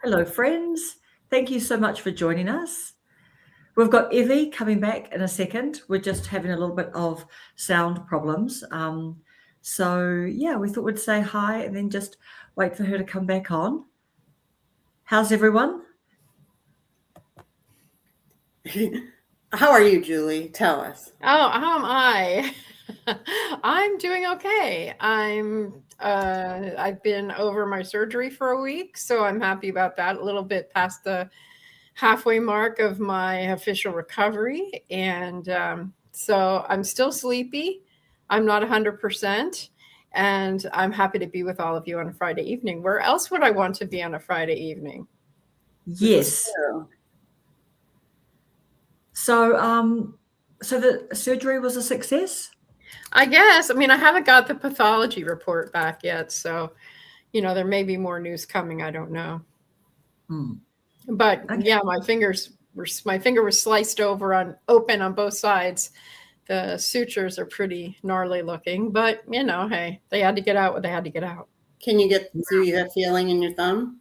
Hello, friends. Thank you so much for joining us. We've got Evie coming back in a second. We're just having a little bit of sound problems. We thought we'd say hi and then just wait for her to come back on. How's everyone? How are you, Julie? Tell us. Oh, how am I? I'm doing okay. I've been over my surgery for a week, so I'm happy about that. A little bit past the halfway mark of my official recovery, and so I'm still sleepy. I'm not 100%, and I'm happy to be with all of you on a Friday evening. Where else would I want to be on a Friday evening? Yes. So the surgery was a success? I guess. I mean, I haven't got the pathology report back yet, so, there may be more news coming. I don't know. But okay. Yeah, my finger was sliced open on both sides. The sutures are pretty gnarly looking, but hey, they had to get out what they had to get out. Do you have feeling in your thumb?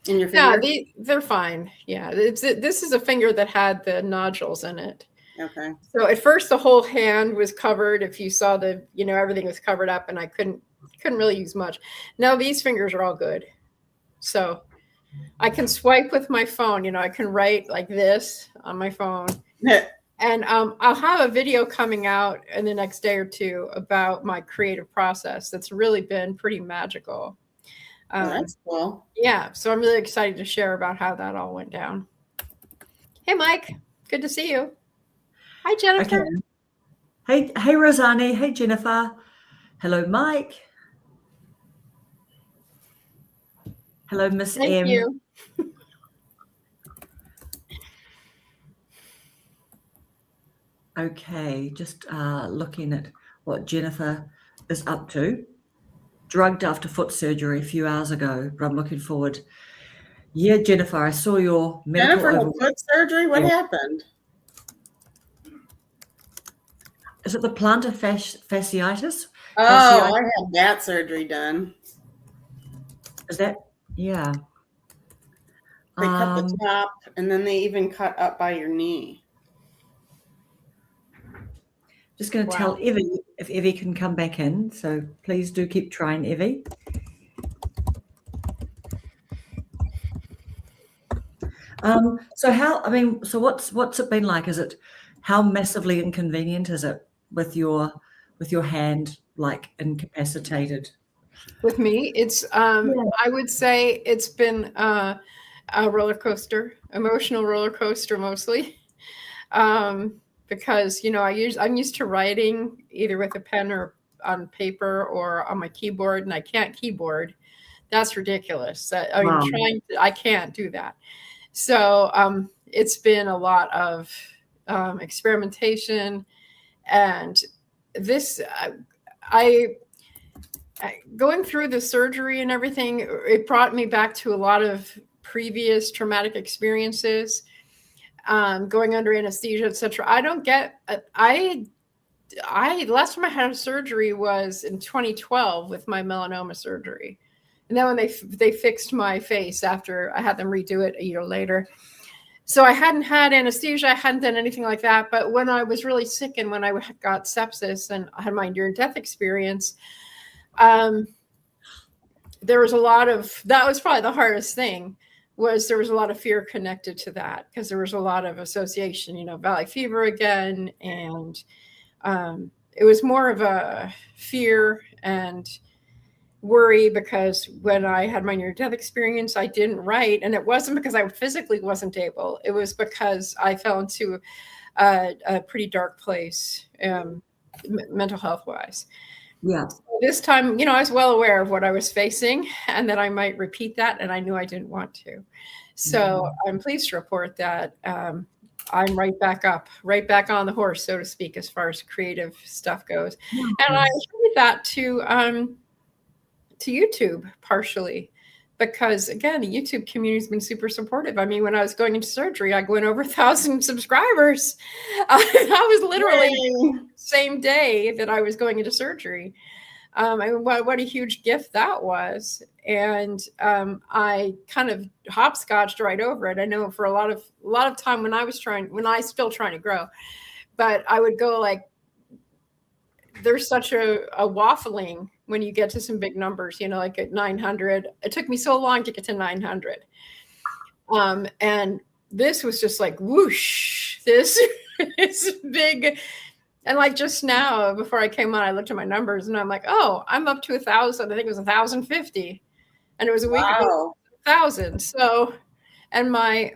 In your finger? Yeah, they're fine. Yeah, this is a finger that had the nodules in it. Okay. So at first the whole hand was covered. If you saw everything was covered up and I couldn't really use much. Now these fingers are all good. So I can swipe with my phone. I can write like this on my phone. And I'll have a video coming out in the next day or two about my creative process. That's really been pretty magical. That's cool. Yeah. So I'm really excited to share about how that all went down. Hey, Mike. Good to see you. Hi, Jennifer. Okay. Hey, Rosani. Hey, Jennifer. Hello, Mike. Hello, Miss M. Thank you. Okay, just looking at what Jennifer is up to. Drugged after foot surgery a few hours ago, but I'm looking forward. Yeah, Jennifer, I saw your medical Jennifer, foot surgery? What happened? Is it the plantar fasciitis? Oh, I had that surgery done. Is that? Yeah. They cut the top, and then they even cut up by your knee. Just going to tell Evie if Evie can come back in. So please do keep trying, Evie. So what's it been like? How massively inconvenient is it with your hand like incapacitated? With me, it's I would say it's been a roller coaster, emotional roller coaster mostly. Because I'm used to writing either with a pen or on paper or on my keyboard, and I can't keyboard. That's ridiculous. I can't do that. So it's been a lot of experimentation, and this going through the surgery and everything, it brought me back to a lot of previous traumatic experiences. Going under anesthesia, etc. Last time I had a surgery was in 2012 with my melanoma surgery. And then when they fixed my face after I had them redo it a year later. So I hadn't had anesthesia, I hadn't done anything like that. But when I was really sick and when I got sepsis and I had my near-death experience, there was that was probably the hardest thing. There was a lot of fear connected to that because there was a lot of association, valley fever again. And it was more of a fear and worry because when I had my near-death experience, I didn't write. And it wasn't because I physically wasn't able. It was because I fell into a pretty dark place, mental health-wise. Yeah. So this time, I was well aware of what I was facing and that I might repeat that. And I knew I didn't want to. So I'm pleased to report that I'm right back on the horse, so to speak, as far as creative stuff goes. And I attribute that to YouTube partially because, again, the YouTube community has been super supportive. I mean, when I was going into surgery, I went over 1,000 subscribers. That was literally the same day that I was going into surgery. What a huge gift that was. And I kind of hopscotched right over it. I know for a lot of time when I was still trying to grow, but I would go like, there's such a waffling when you get to some big numbers, like at 900. It took me so long to get to 900. And this was just like, whoosh, this is big. And like just now, before I came on, I looked at my numbers and I'm like, oh, I'm up to 1,000. I think it was 1,050. And it was a week ago, 1,000. So, and my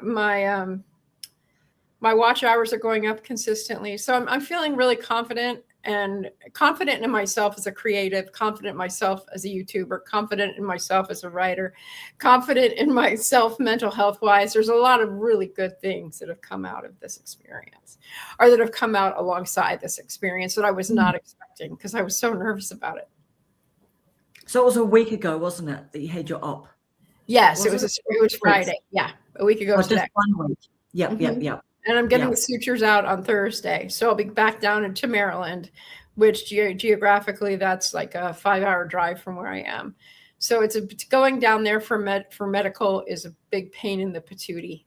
watch hours are going up consistently. So I'm feeling really confident in myself as a creative, confident in myself as a YouTuber, confident in myself as a writer, confident in myself mental health wise. There's a lot of really good things that have come out of this experience, or that have come out alongside this experience that I was not expecting, because I was so nervous about it. So it was a week ago, wasn't it, that you had your op? Yes, it was Friday. Yeah, a week ago today. Just 1 week. Yep. And I'm getting the sutures out on Thursday. So I'll be back down into Maryland, which geographically, that's like a 5-hour drive from where I am. So it's going down there for medical is a big pain in the patootie.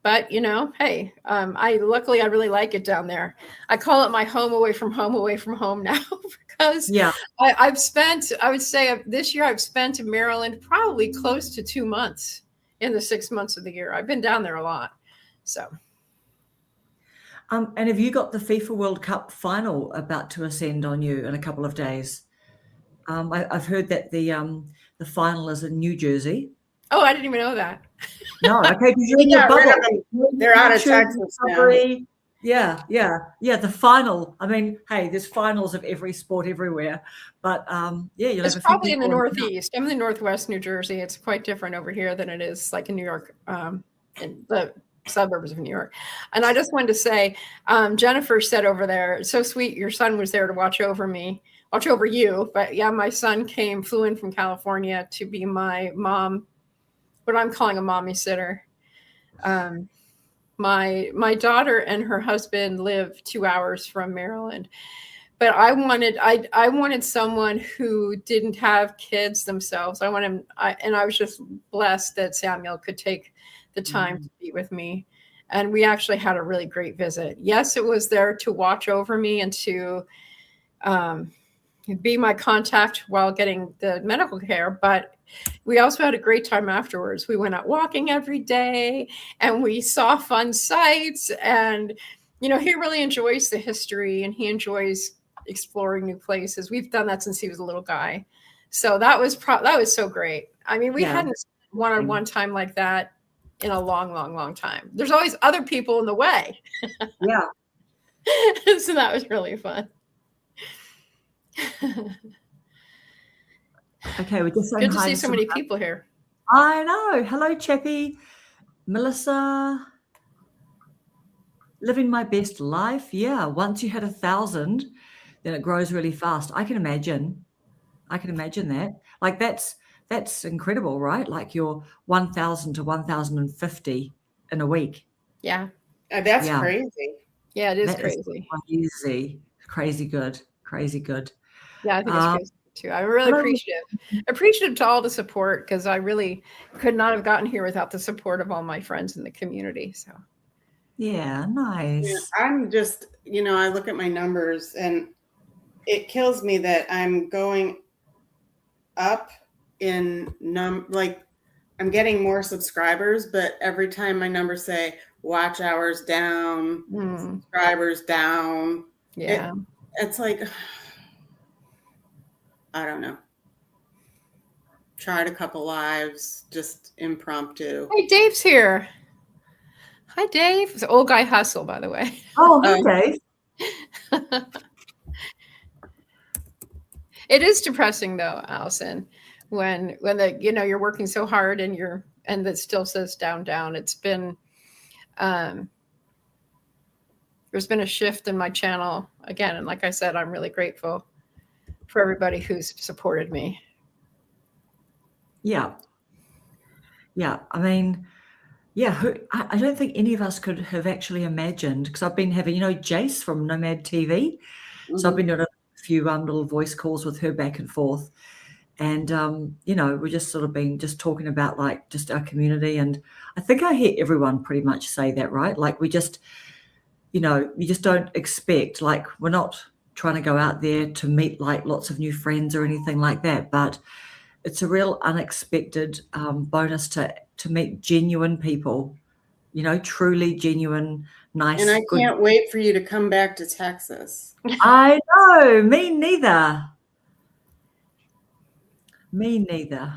But, hey, I really like it down there. I call it my home away from home now, because I would say this year I've spent in Maryland probably close to 2 months in the 6 months of the year. I've been down there a lot. So. And have you got the FIFA World Cup final about to ascend on you in a couple of days? I've heard that the final is in New Jersey. Oh, I didn't even know that. No, okay, because you're in your bubble. They're out of Texas now. Yeah. The final. I mean, hey, there's finals of every sport everywhere, but you'll it's have probably in the Northeast. I'm in the Northwest New Jersey. It's quite different over here than it is like in New York, in the suburbs of New York. And I just wanted to say, Jennifer said over there, it's so sweet. Your son was there to watch over you. But yeah, my son flew in from California to be my mom, what I'm calling a mommy sitter. My daughter and her husband live 2 hours from Maryland, but I wanted someone who didn't have kids themselves. I was just blessed that Samuel could take the time to be with me. And we actually had a really great visit. Yes, it was there to watch over me and to be my contact while getting the medical care, but we also had a great time afterwards. We went out walking every day and we saw fun sights, and he really enjoys the history and he enjoys exploring new places. We've done that since he was a little guy. So that was so great. I mean, we hadn't one-on-one time like that in a long, long, long time. There's always other people in the way. Yeah. So that was really fun. Okay, we're just saying good to see so many people here. I know. Hello, Chappie. Melissa. Living my best life. Yeah. Once you hit 1,000, then it grows really fast. I can imagine that. Like that's incredible, right? Like you're 1,000 to 1,050 in a week. Yeah. That's crazy. Yeah, it is That crazy. Easy. Crazy good. Yeah, I think it's crazy too. I'm really appreciative to all the support, because I really could not have gotten here without the support of all my friends in the community. So yeah, nice. Yeah, I'm just, I look at my numbers and it kills me that I'm going up in I'm getting more subscribers, but every time my numbers say watch hours down, subscribers down. Yeah. It's like, I don't know. Tried a couple lives, just impromptu. Hey, Dave's here. Hi, Dave. It's Old Guy Hustle, by the way. Oh, hey, Dave. It is depressing though, Allison, when you're working so hard and that still says down. It's been there's been a shift in my channel again, and like I said, I'm really grateful for everybody who's supported me. Yeah. I mean, I don't think any of us could have actually imagined, because I've been having, Jace from Nomad TV. So I've been doing a few little voice calls with her back and forth. And, we're just sort of just talking about like just our community. And I think I hear everyone pretty much say that, right? Like we just, you just don't expect, like we're not trying to go out there to meet like lots of new friends or anything like that. But it's a real unexpected bonus to meet genuine people, truly genuine, nice, And I good. can't wait for you to come back to Texas. I know, me neither. Me neither.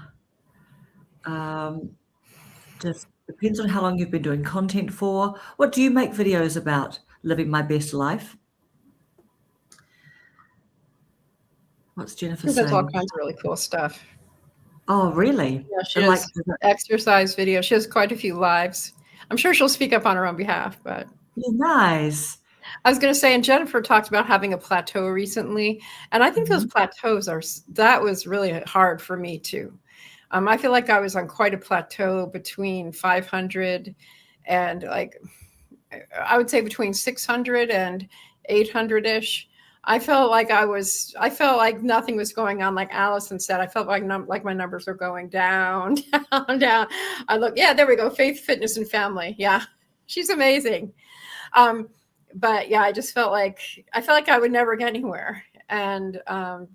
Just depends on how long you've been doing content for. What do you make videos about? Living my best life. What's Jennifer She does all saying? kinds of really cool stuff. Oh, really? Yeah, she And has exercise videos. She has quite a few lives. I'm sure she'll speak up on her own behalf, but yeah, nice. I was going to say, and Jennifer talked about having a plateau recently, and I think those plateaus that was really hard for me too. I feel like I was on quite a plateau between 500 and like, I would say between 600 and 800-ish. I felt like nothing was going on. Like Allison said, I felt like my numbers were going down, down, down. There we go. Faith, fitness, and family. Yeah, she's amazing. But yeah, I felt like I would never get anywhere, and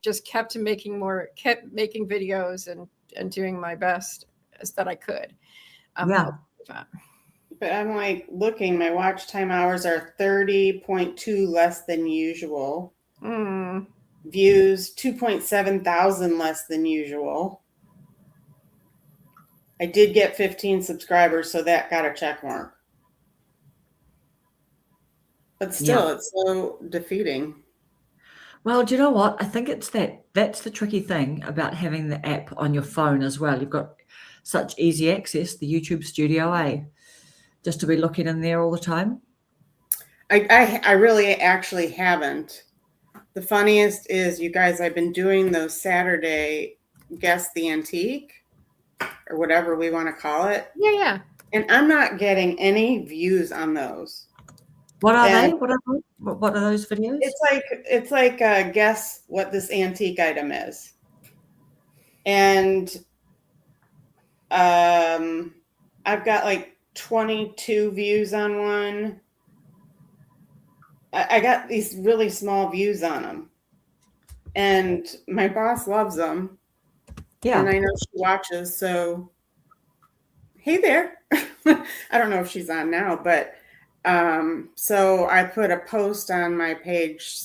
just kept making videos and doing my best as that I could. Yeah. But I'm like looking, my watch time hours are 30.2 less than usual. Views 2.7 thousand less than usual. I did get 15 subscribers, so that got a check mark. But still, It's so defeating. Well, do you know what? I think that's the tricky thing about having the app on your phone as well. You've got such easy access, the YouTube Studio, just to be looking in there all the time. I really actually haven't. The funniest is, you guys, I've been doing those Saturday Guess the Antique, or whatever we want to call it. Yeah. And I'm not getting any views on those. What are they? What are those videos? It's like guess what this antique item is. And I've got like 22 views on one. I got these really small views on them. And my boss loves them. Yeah. And I know she watches, so hey there. I don't know if she's on now, but so I put a post on my page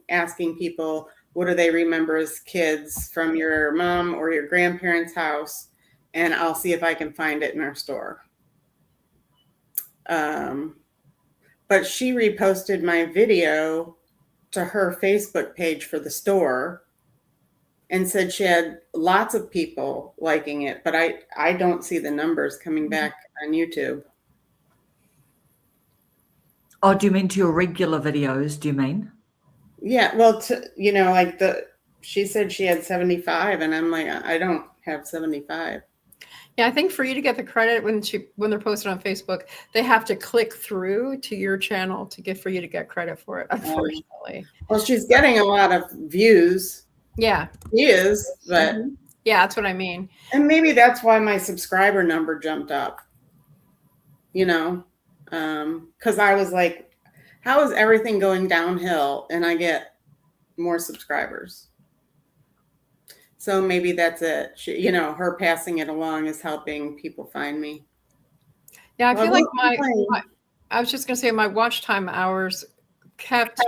asking people, what do they remember as kids from your mom or your grandparents' house? And I'll see if I can find it in our store. But she reposted my video to her Facebook page for the store and said she had lots of people liking it, but I don't see the numbers coming back on YouTube. Oh, do you mean to your regular videos? Do you mean? Yeah, well, she said she had 75, and I'm like, I don't have 75. Yeah, I think for you to get the credit when they're posted on Facebook, they have to click through to your channel for you to get credit for it, unfortunately. Well, she's getting a lot of views. Yeah. She is, but yeah, that's what I mean. And maybe that's why my subscriber number jumped up. Because I was like, how is everything going downhill and I get more subscribers? So maybe that's it. Her passing it along is helping people find me. Yeah, I feel like I was just going to say my watch time hours kept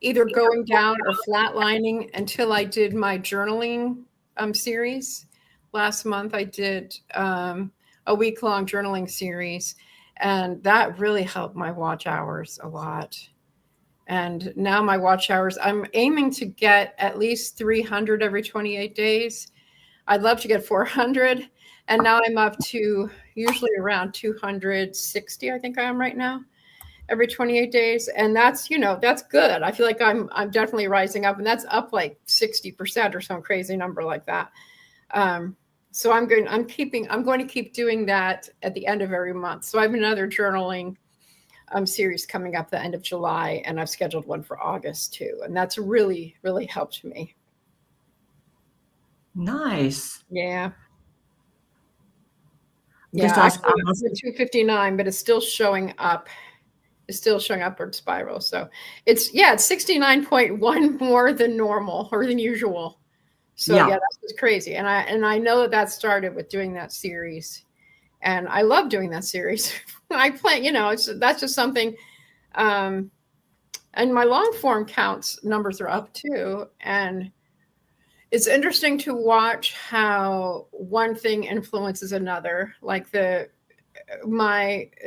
either going down or flatlining until I did my journaling series. Last month I did a week-long journaling series, and that really helped my watch hours a lot. And now my watch hours, I'm aiming to get at least 300 every 28 days. I'd love to get 400. And now I'm up to usually around 260, I think I am right now, every 28 days. And that's, that's good. I feel like I'm definitely rising up, and that's up like 60% or some crazy number like that. So I'm going to keep doing that at the end of every month. So I have another journaling series coming up the end of July, and I've scheduled one for August too. And that's really, really helped me. Nice. Yeah. Just Yeah, ask actually, it's 259, but it's still showing up. It's still showing upward spiral. So it's 69.1 more than normal or than usual. So Yeah. that's just crazy. And I know that started with doing that series. And I love doing that series. I plan, that's just something. And my long form counts numbers are up too. And it's interesting to watch how one thing influences another. Like the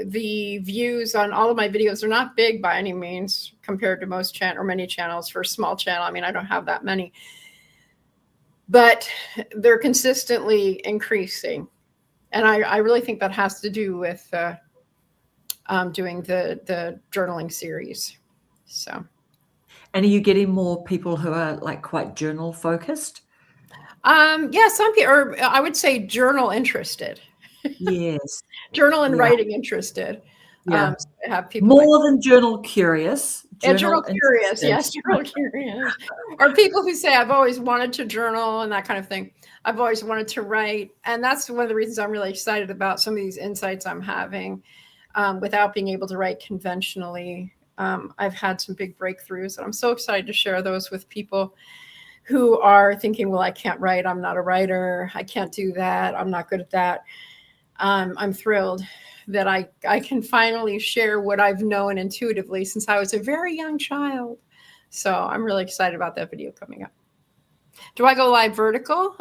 views on all of my videos are not big by any means compared to most many channels. For a small channel, I mean, I don't have that many, but they're consistently increasing. And I really think that has to do with doing the journaling series. So. And are you getting more people who are like quite journal focused? Yeah, some people, or I would say journal interested. Yes. Journal and Yeah. writing interested. Yeah. Have people more than journal curious. Journal curious, interested. yes, journal curious. Or people who say, I've always wanted to journal and that kind of thing. I've always wanted to write. And that's one of the reasons I'm really excited about some of these insights I'm having without being able to write conventionally. I've had some big breakthroughs, and I'm so excited to share those with people who are thinking, well, I can't write. I'm not a writer. I can't do that. I'm not good at that. I'm thrilled that I can finally share what I've known intuitively since I was a very young child. So I'm really excited about that video coming up. Do I go live vertical?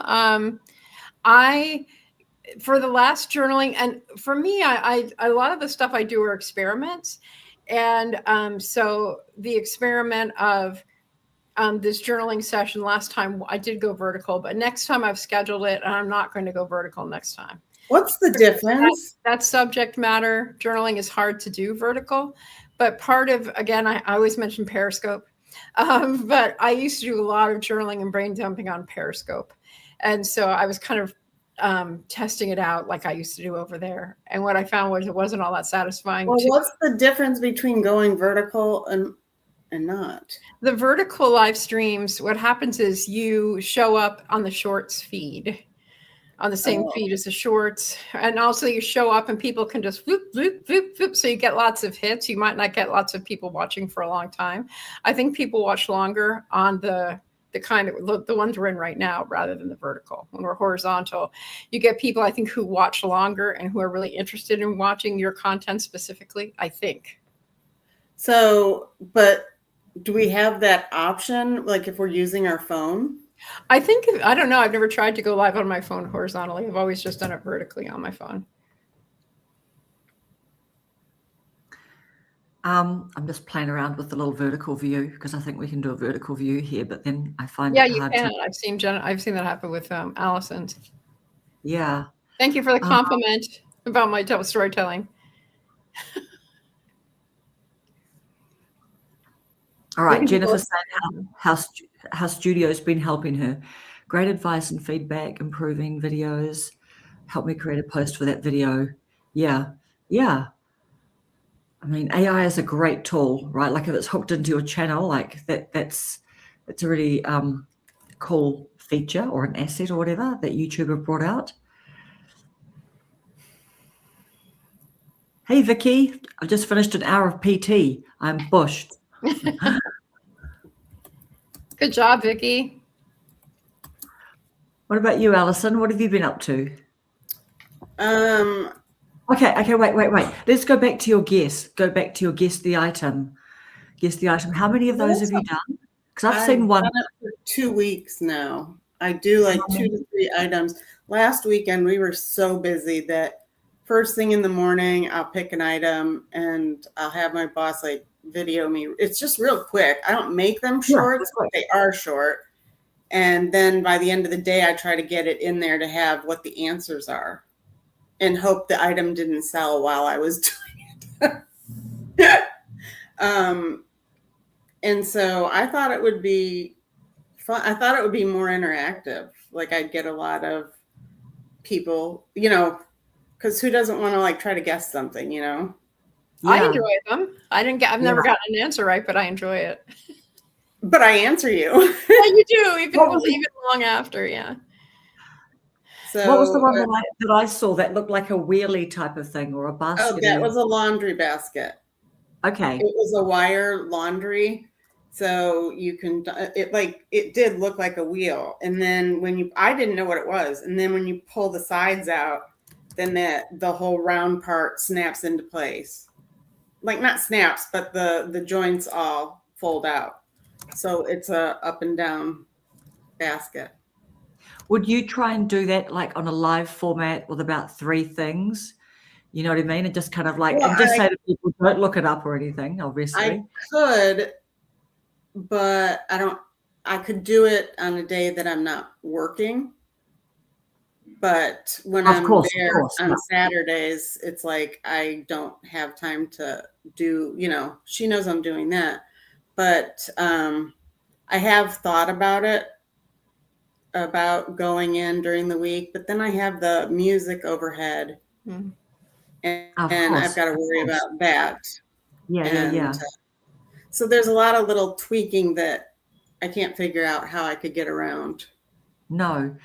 For the last journaling, and for me, a lot of the stuff I do are experiments. And so the experiment of this journaling session last time, I did go vertical, but next time I've scheduled it, and I'm not going to go vertical next time. What's the difference? That subject matter journaling is hard to do vertical, but part of, again, I always mention Periscope, but I used to do a lot of journaling and brain dumping on Periscope. And so I was kind of testing it out like I used to do over there. And what I found was it wasn't all that satisfying. Well, what's the difference between going vertical and not? The vertical live streams, what happens is you show up on the shorts feed, on the same feed as the shorts. And also you show up and people can just whoop, whoop, whoop, whoop. So you get lots of hits. You might not get lots of people watching for a long time. I think people watch longer on the kind of the ones we're in right now rather than the vertical. When we're horizontal, you get people, I think, who watch longer and who are really interested in watching your content specifically, I think. So, but do we have that option? Like if we're using our phone? I don't know. I've never tried to go live on my phone horizontally. I've always just done it vertically on my phone. I'm just playing around with the little vertical view because I think we can do a vertical view here, but then I find it hard to. I've seen that happen with Allison. Yeah. Thank you for the compliment about my storytelling. All right, Jennifer saying how studio's been helping her. Great advice and feedback, improving videos. Help me create a post for that video. Yeah. I mean, AI is a great tool, right? Like if it's hooked into your channel, like it's a really cool feature or an asset or whatever that YouTube have brought out. Hey, Vicky, I've just finished an hour of PT. I'm bushed. Good job, Vicky. What about you, Alison? What have you been up to? Okay, wait. Let's go back to your guess. Go back to your guess the item. Guess the item. How many of those have you done? Because I've seen one. Done it for 2 weeks now. I do like 2 to 3 items. Last weekend, we were so busy that first thing in the morning, I'll pick an item and I'll have my boss like video me. It's just real quick. I don't make them short, but they are short. And then by the end of the day, I try to get it in there to have what the answers are and hope the item didn't sell while I was doing it. And so I thought it would be fun. I thought it would be more interactive. Like I'd get a lot of people, because who doesn't want to like try to guess something, I Yeah. enjoy them. I've never Yeah. gotten an answer right, but I enjoy it. But I answer you. Yeah, you do, even What was it? even long after, yeah. What was the So, one that I saw that looked like a wheelie type of thing or a oh, that baskety? was a laundry basket. Okay. It was a wire laundry. So you can, it did look like a wheel. And then I didn't know what it was. And then when you pull the sides out, then the whole round part snaps into place. Like not snaps, but the joints all fold out. So it's a up and down basket. Would you try and do that like on a live format with about 3 things? You know what I mean? And just kind of like, Well, and just say to people, don't look it up or anything, I obviously. could, but I could do it on a day that I'm not working. But when Of I'm course, there on yeah. Saturdays, it's like I don't have time to do, she knows I'm doing that. But I have thought about going in during the week, but then I have the music overhead. Mm. Of And course, I've got to of worry course. about that. Yeah, yeah, And yeah. so there's a lot of little tweaking that I can't figure out how I could get around. No.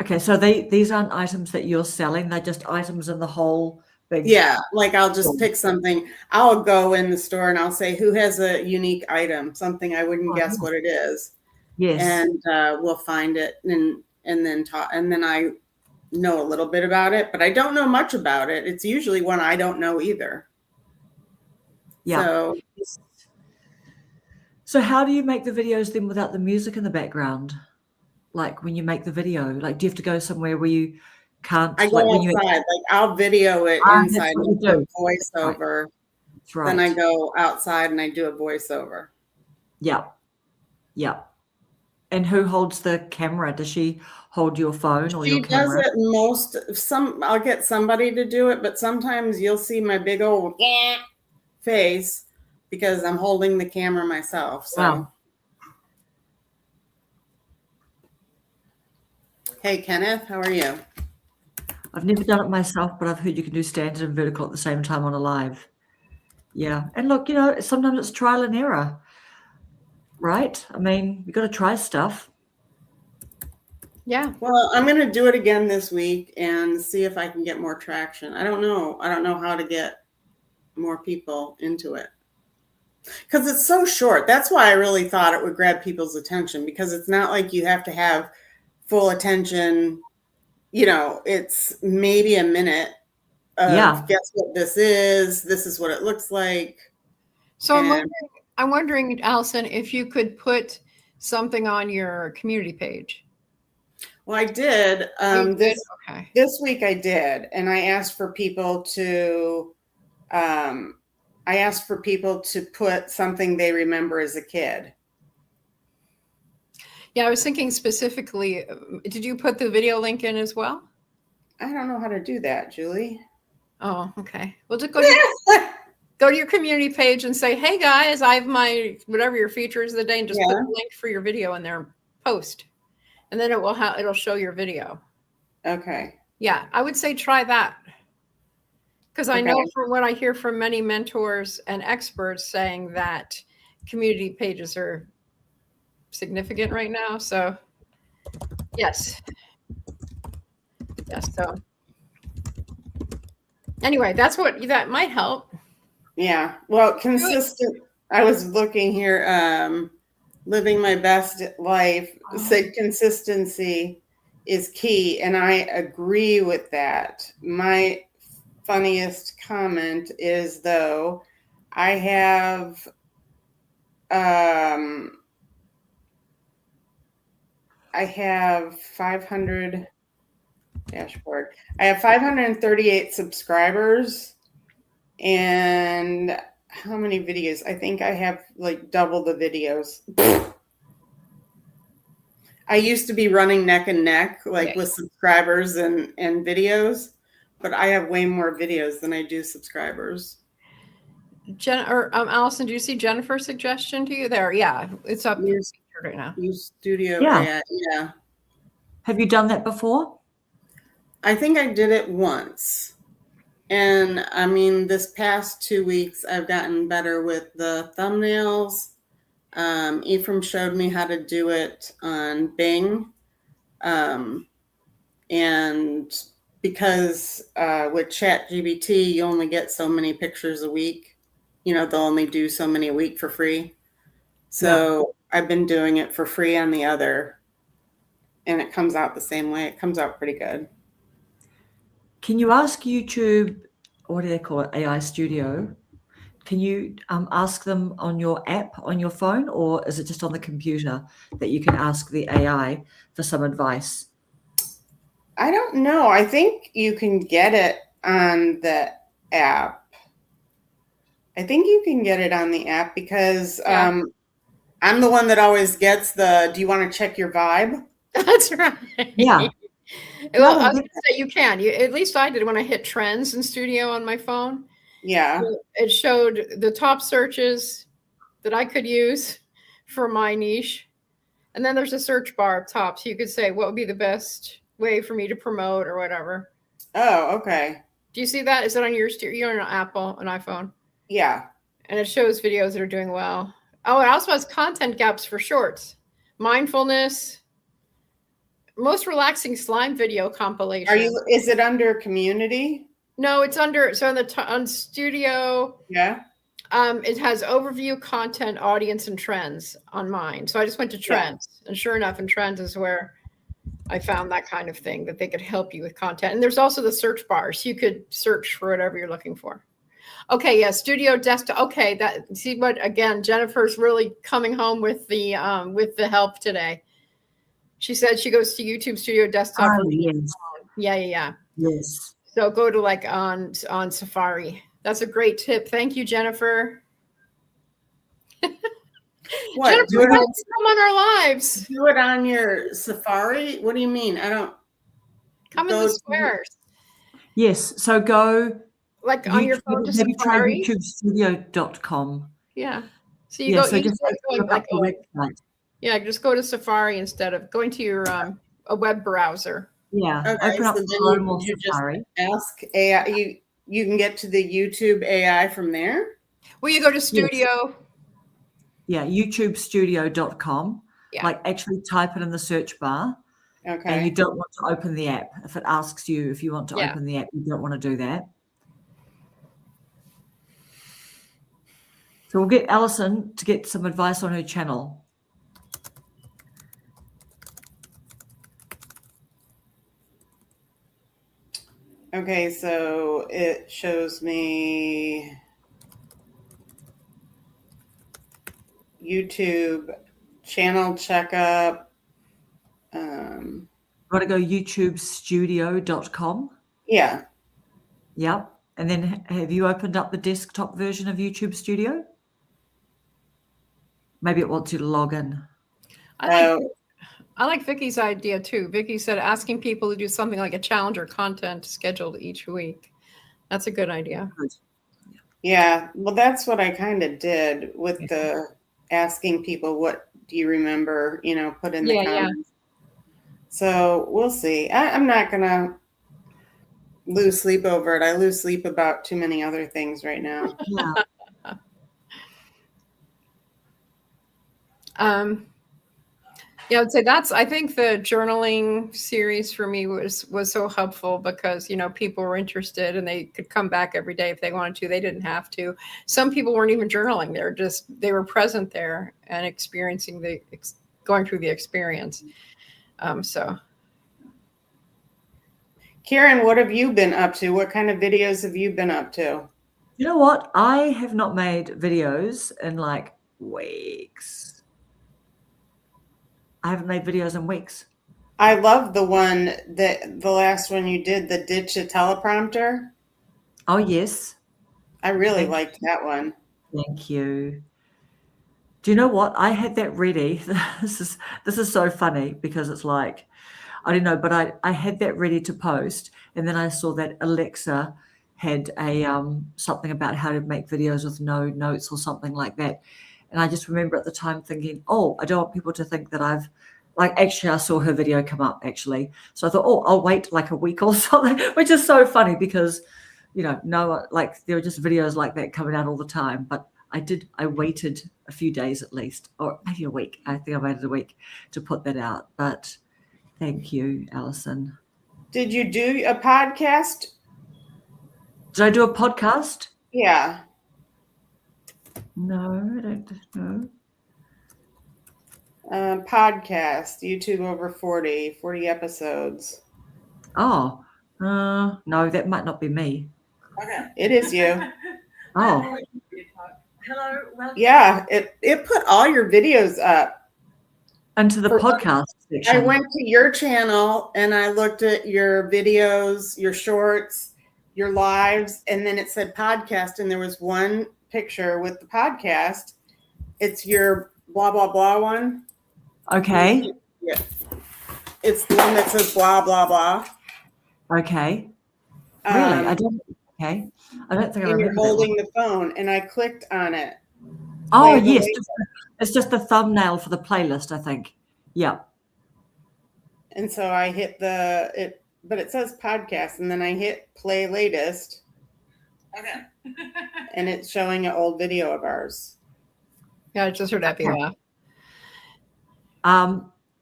Okay, so these aren't items that you're selling, they're just items in the whole big. Yeah, like I'll just pick something. I'll go in the store and I'll say, who has a unique item, something I wouldn't guess what it is. Yes. And we'll find it and then talk. And then I know a little bit about it, but I don't know much about it. It's usually one I don't know either. Yeah. So how do you make the videos then without the music in the background? Like when you make the video, like do you have to go somewhere where you can't? I go like when outside, like I'll video it that's inside what you with a do. voiceover. That's right. Then I go outside and I do a voiceover. Yeah. Yeah. And who holds the camera? Does she hold your phone or your camera? She does it I'll get somebody to do it, but sometimes you'll see my big old face because I'm holding the camera myself. So Wow. Hey Kenneth, how are you? I've never done it myself, but I've heard you can do standard and vertical at the same time on a live. Yeah. And look, sometimes it's trial and error, right? I mean, you got to try stuff. Yeah. Well, I'm going to do it again this week and see if I can get more traction. I don't know how to get more people into it because it's so short. That's why I really thought it would grab people's attention, because it's not like you have to have full attention. It's maybe a minute of guess what this is what it looks like. So I'm wondering, Allison, if you could put something on your community page. Well, I did. This week I did, and I asked for people to put something they remember as a kid. Yeah, I was thinking specifically, did you put the video link in as well? I don't know how to do that, Julie. Oh, okay. Well, just go to your community page and say, hey guys, I have my, whatever your feature is of the day, and just put the link for your video in there, post. And then it'll show your video. Okay. Yeah, I would say try that. Because I know from what I hear from many mentors and experts saying that community pages are significant right now. So yes. So anyway, that might help. Yeah. Well, consistent. I was looking here, living my best life, said consistency is key. And I agree with that. My funniest comment is, though, I have 500 dashboard. I have 538 subscribers, and how many videos? I think I have like double the videos. I used to be running neck and neck, with subscribers and videos, but I have way more videos than I do subscribers. Allison, do you see Jennifer's suggestion to you there? Yeah, it's up right now. Use Studio. Yeah. Yeah. Have you done that before? I think I did it once. And I mean, this past 2 weeks, I've gotten better with the thumbnails. Ephraim showed me how to do it on Bing. And because with ChatGPT, you only get so many pictures a week. You know, they'll only do so many a week for free. So I've been doing it for free on the other, and it comes out the same way. It comes out pretty good. Can you ask YouTube, what do they call it, AI Studio? Can you ask them on your app on your phone, or is it just on the computer that you can ask the AI for some advice? I don't know. I think you can get it on the app. I think you can get it on the app because I'm the one that always gets the, do you want to check your vibe? That's right. Yeah. Well, I was going to say you can. At least I did when I hit trends in Studio on my phone. Yeah. It showed the top searches that I could use for my niche. And then there's a search bar up top. So you could say, what would be the best way for me to promote or whatever. Oh, okay. Do you see that? Is it on your you're on an Apple, an iPhone? Yeah. And it shows videos that are doing well. Oh, it also has content gaps for shorts. Mindfulness. Most relaxing slime video compilation. Is it under community? No, it's under, so on Studio. Yeah. It has overview, content, audience, and trends on mine. So I just went to trends, and sure enough, in trends is where I found that kind of thing, that they could help you with content. And there's also the search bars. You could search for whatever you're looking for. Okay, yeah, Studio Desktop. Okay, that, see what, again, Jennifer's really coming home with the help today. She said she goes to YouTube Studio Desktop. Oh, yes. Yeah. Yes. So go to like on Safari. That's a great tip. Thank you, Jennifer. What? Jennifer wants to come on our lives. Do it on your Safari? What do you mean? I don't. Come in the squares. Yes. So go. Like on your phone to maybe Safari. Try YouTubestudio.com. Yeah. So you go. So just look up the website. Yeah, just go to Safari instead of going to your a web browser. Yeah. Okay, Open up Chrome or Safari. Ask AI. You can get to the YouTube AI from there. Well, you go to Studio. Yeah, YouTubestudio.com. Yeah. Like actually type it in the search bar. Okay. And you don't want to open the app. If it asks you if you want to open the app, you don't want to do that. So we'll get Alison to get some advice on her channel. Okay, so it shows me YouTube channel checkup. Got to go YouTubestudio.com. Yeah. Yep. And then have you opened up the desktop version of YouTube Studio? Maybe it wants you to log in. I like Vicky's idea too. Vicky said asking people to do something like a challenge or content scheduled each week. That's a good idea. Yeah. Well, that's what I kind of did with the asking people, what do you remember, put in the comments. Yeah. So we'll see. I'm not going to lose sleep over it. I lose sleep about too many other things right now. Yeah. Yeah, I'd say I think the journaling series for me was so helpful because, people were interested and they could come back every day if they wanted to. They didn't have to. Some people weren't even journaling. They were present there and experiencing going through the experience. So. Karen, what have you been up to? What kind of videos have you been up to? You know what? I have not made videos in like weeks. I haven't made videos in weeks. I love the last one you did, the ditch a teleprompter. Oh, yes. I really liked that one. Thank you. Do you know what? I had that ready. This is so funny because it's like, I don't know, but I had that ready to post. And then I saw that Alexa had a something about how to make videos with no notes or something like that. And I just remember at the time thinking, I don't want people to think that actually I saw her video come up actually. So I thought, I'll wait like a week or something, which is so funny because, no, like there were just videos like that coming out all the time. But I waited a few days at least, or maybe a week. I think I waited a week to put that out. But thank you, Alison. Did you do a podcast? Did I do a podcast? Yeah. No, I don't know. Podcast, YouTube over 40 episodes. Oh, no, that might not be me. Okay. It is you. Oh, Hello. Welcome. Yeah, it put all your videos up. into the For- podcast I section. went to your channel and I looked at your videos, your shorts, your lives, and then it said podcast, and there was one picture with the podcast. It's your blah blah blah one. Okay, Yeah. It's the one that says blah blah blah. okay. Really? Um, I don't. Okay, I don't think I and you're remember that one. holding the phone, and I clicked on it. Oh Play the yes, link. it's just the thumbnail for the playlist, I think. Yeah. And so I hit but it says podcast, and then I hit play latest, Okay. and it's showing an old video of ours. Yeah, I just heard happy laugh.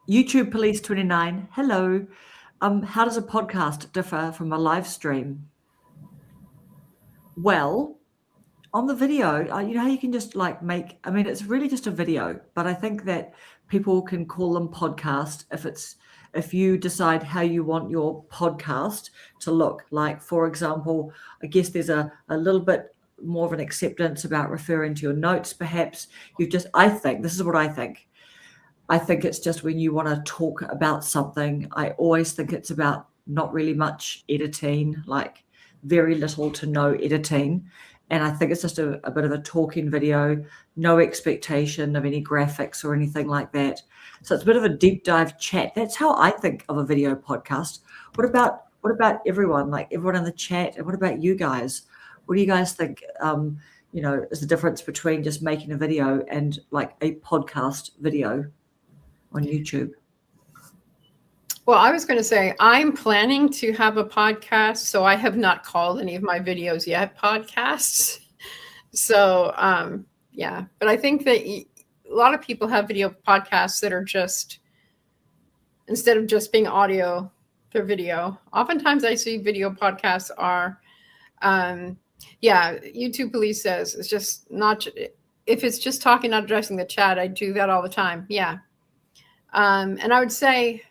YouTube Police 29. Hello. How does a podcast differ from a live stream? Well, on the video, you know how you can just like make, I mean, it's really just a video, but I think that people can call them podcast if you decide how you want your podcast to look. Like, for example, I guess there's a little bit more of an acceptance about referring to your notes, perhaps. I think, this is what I think. I think it's just when you want to talk about something, I always think it's about not really much editing, like very little to no editing. And I think it's just a bit of a talking video, no expectation of any graphics or anything like that. So it's a bit of a deep dive chat. That's how I think of a video podcast. What about everyone, like everyone in the chat? And what about you guys? What do you guys think, is the difference between just making a video and like a podcast video on YouTube? Well, I was going to say I'm planning to have a podcast, so I have not called any of my videos yet podcasts. So, yeah, but I think that a lot of people have video podcasts that are just, instead of just being audio, they're video. Oftentimes I see video podcasts are, YouTube Police says it's just not, if it's just talking, not addressing the chat, I do that all the time. Yeah. And I would say,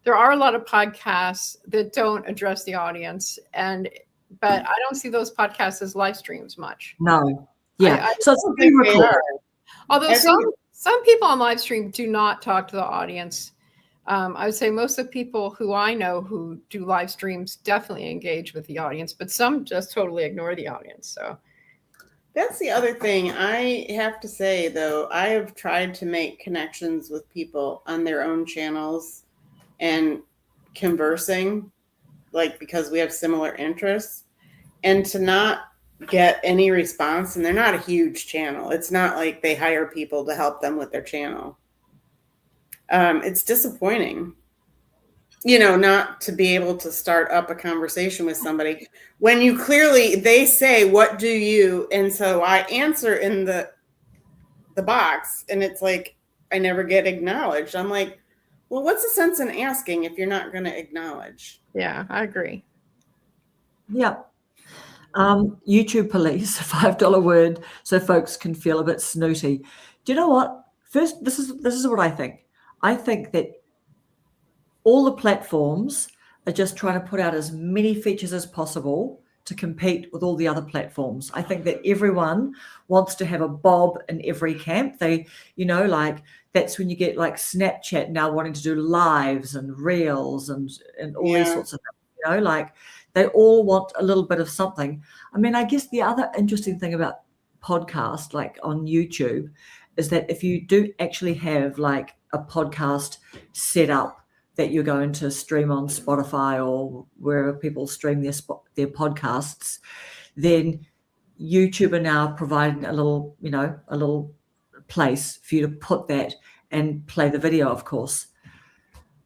there are a lot of podcasts that don't address the audience, but I don't see those podcasts as live streams much. No. Yeah. I So it's don't think they pre-recorded. are. Although I think- some people on live stream do not talk to the audience. I would say most of the people who I know who do live streams definitely engage with the audience, but some just totally ignore the audience. So That's the other thing. I have to say, though, I have tried to make connections with people on their own channels and conversing, like, because we have similar interests, and to not get any response. And they're not a huge channel. It's not like they hire people to help them with their channel. It's disappointing, not to be able to start up a conversation with somebody when they say, what do you? And so I answer in the box, and it's like, I never get acknowledged. I'm like, well, what's the sense in asking if you're not going to acknowledge? yeah, I agree. Yeah. YouTube Police, $5 word, so folks can feel a bit snooty. Do you know what? First, this is what I think. I think that all the platforms are just trying to put out as many features as possible to compete with all the other platforms. I think that everyone wants to have a Bob in every camp. That's when you get like Snapchat now wanting to do lives and reels and all these Yeah. sorts of things, like they all want a little bit of something. I mean, I guess the other interesting thing about podcast, like on YouTube, is that if you do actually have like a podcast set up that you're going to stream on Spotify or wherever people stream their podcasts, then YouTube are now providing a little place for you to put that and play the video, of course.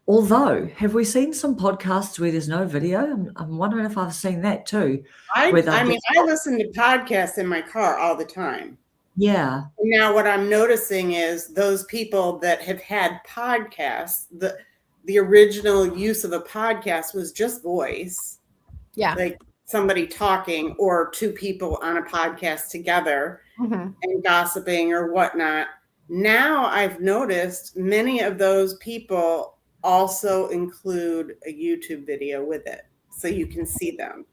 Although, have we seen some podcasts where there's no video? I'm wondering if I've seen that too. I where they'll mean, I listen to podcasts in my car all the time. Yeah. Now, what I'm noticing is those people that have had podcasts, the original use of a podcast was just voice. Yeah. Like somebody talking or two people on a podcast together and gossiping or whatnot. Now I've noticed many of those people also include a YouTube video with it so you can see them.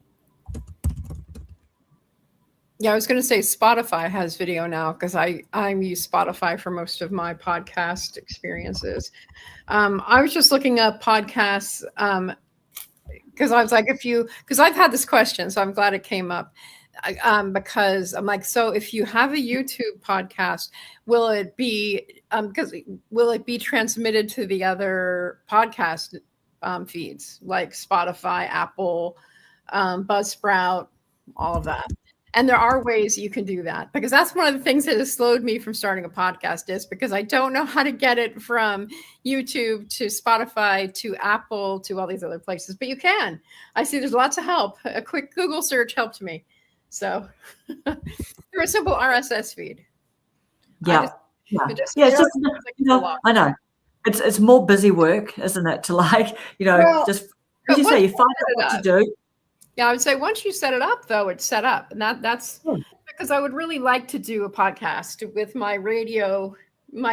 Yeah, I was going to say Spotify has video now because I use Spotify for most of my podcast experiences. I was just looking up podcasts because I was like, because I've had this question, so I'm glad it came up. Because I'm like, so if you have a YouTube podcast, will it be transmitted to the other podcast feeds like Spotify, Apple, Buzzsprout, all of that? And there are ways you can do that, because that's one of the things that has slowed me from starting a podcast, is because I don't know how to get it from YouTube to Spotify to Apple to all these other places. But you can. I see there's lots of help. A quick Google search helped me. So through a simple RSS feed. Yeah. It's just, I know. It's more busy work, isn't it? To just, as you say, you find out what to do. Yeah, I would say once you set it up, though, it's set up. And that's because I would really like to do a podcast with my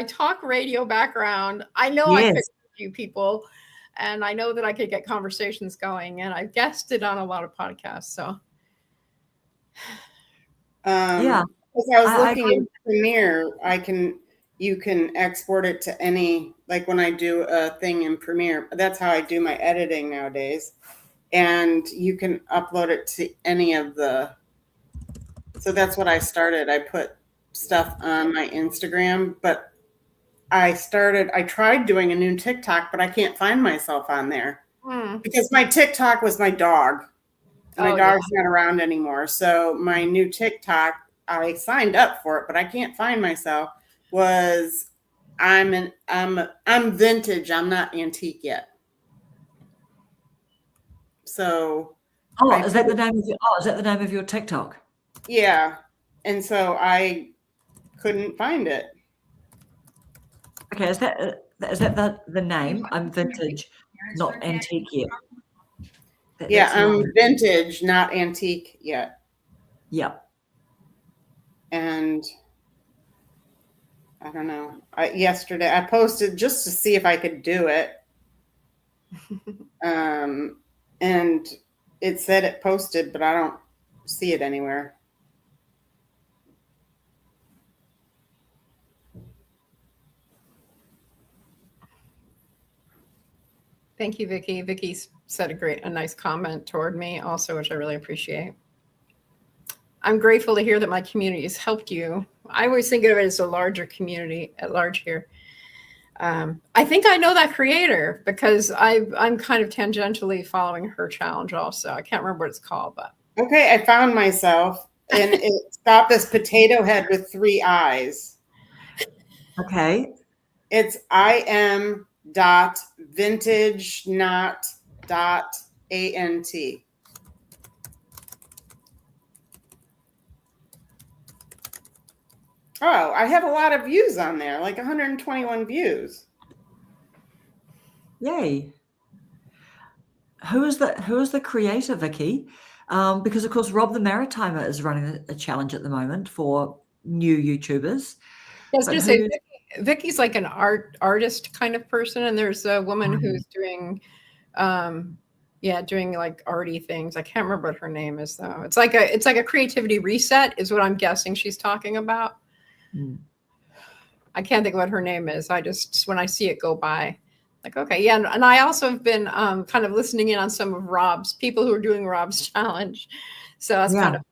talk radio background. I know I could a few people, and I know that I could get conversations going, and I've guested on a lot of podcasts. So because I was looking in Premiere, you can export it to any, like when I do a thing in Premiere, that's how I do my editing nowadays. And you can upload it to any of so that's what I started. I put stuff on my Instagram, but I tried doing a new TikTok, but I can't find myself on there because my TikTok was my dog. My dog's not around anymore. So my new TikTok, I signed up for it, but I can't find myself. I'm vintage. I'm not antique yet. So, is that the name of your TikTok? Yeah, and so I couldn't find it. Okay, is that the name? I'm vintage, not antique yet. I'm vintage, not antique yet. Yeah. And I don't know. Yesterday I posted just to see if I could do it. And it said it posted, but I don't see it anywhere. thank you, Vicki. Vicki said a nice comment toward me also, which I really appreciate. I'm grateful to hear that my community has helped you. I always think of it as a larger community at large here. I think I know that creator because I'm kind of tangentially following her challenge also. I can't remember what it's called, but. Okay, I found myself, and it's got this potato head with 3 eyes. Okay. It's im.vintage.ant. Oh, I have a lot of views on there, like 121 views. Yay. Who is the creator, Vicki? Because of course Rob the Maritimer is running a challenge at the moment for new YouTubers. I was going to say Vicki's like an artist kind of person, and there's a woman who's doing doing like arty things. I can't remember what her name is though. It's like a creativity reset is what I'm guessing she's talking about. I can't think of what her name is. I just, when I see it go by, like, okay, yeah. And I also have been kind of listening in on some of Rob's people who are doing Rob's challenge. So that's kind of,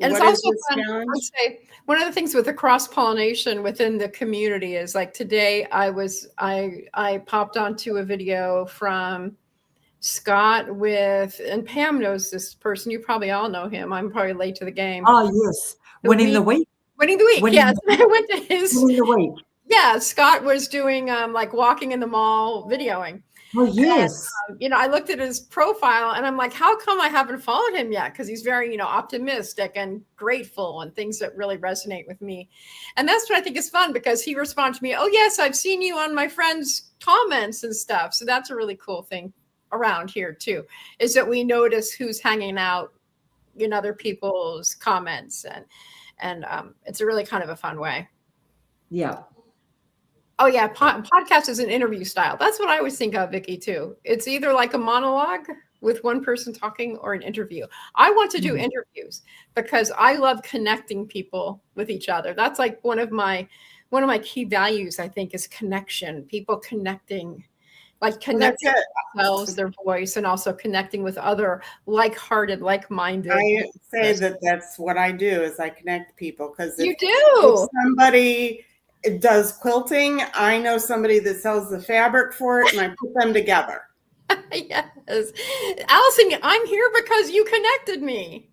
and what it's also fun. Challenge? I'd say one of the things with the cross-pollination within the community is like today I popped onto a video from Scott and Pam knows this person. You probably all know him. I'm probably late to the game. Oh yes. Winning the week. Yes. I went to his. Winning the week. Yeah, Scott was doing like walking in the mall videoing. Oh, yes. I looked at his profile and I'm like, how come I haven't followed him yet? Because he's very, optimistic and grateful and things that really resonate with me. And that's what I think is fun, because he responds to me, oh, yes, I've seen you on my friends' comments and stuff. So that's a really cool thing around here too, is that we notice who's hanging out in other people's comments. And it's a really kind of a fun way. Yeah. Oh yeah, podcast is an interview style. That's what I always think of, Vicki, too. It's either like a monologue with one person talking or an interview. I want to do interviews because I love connecting people with each other. That's like one of my key values, I think, is connection. People connecting, like connecting themselves, their voice, and also connecting with other like-hearted, like-minded. I say that's what I do, is I connect people, because You do. if somebody does quilting, I know somebody that sells the fabric for it, and I put them together. Yes. Allison, I'm here because you connected me.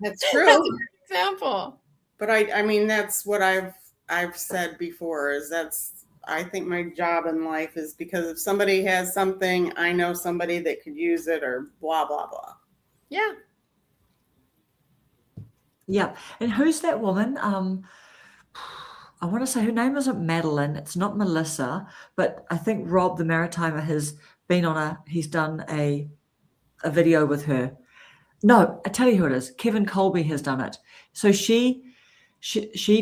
That's true. That's a good example. But I mean, that's what I've said before, is I think my job in life is, because if somebody has something, I know somebody that could use it, or blah, blah, blah. Yeah. Yeah. And who's that woman? I want to say her name isn't Madeline. It's not Melissa, but I think Rob the Maritimer has been he's done a video with her. No, I tell you who it is. Kevin Colby has done it. So she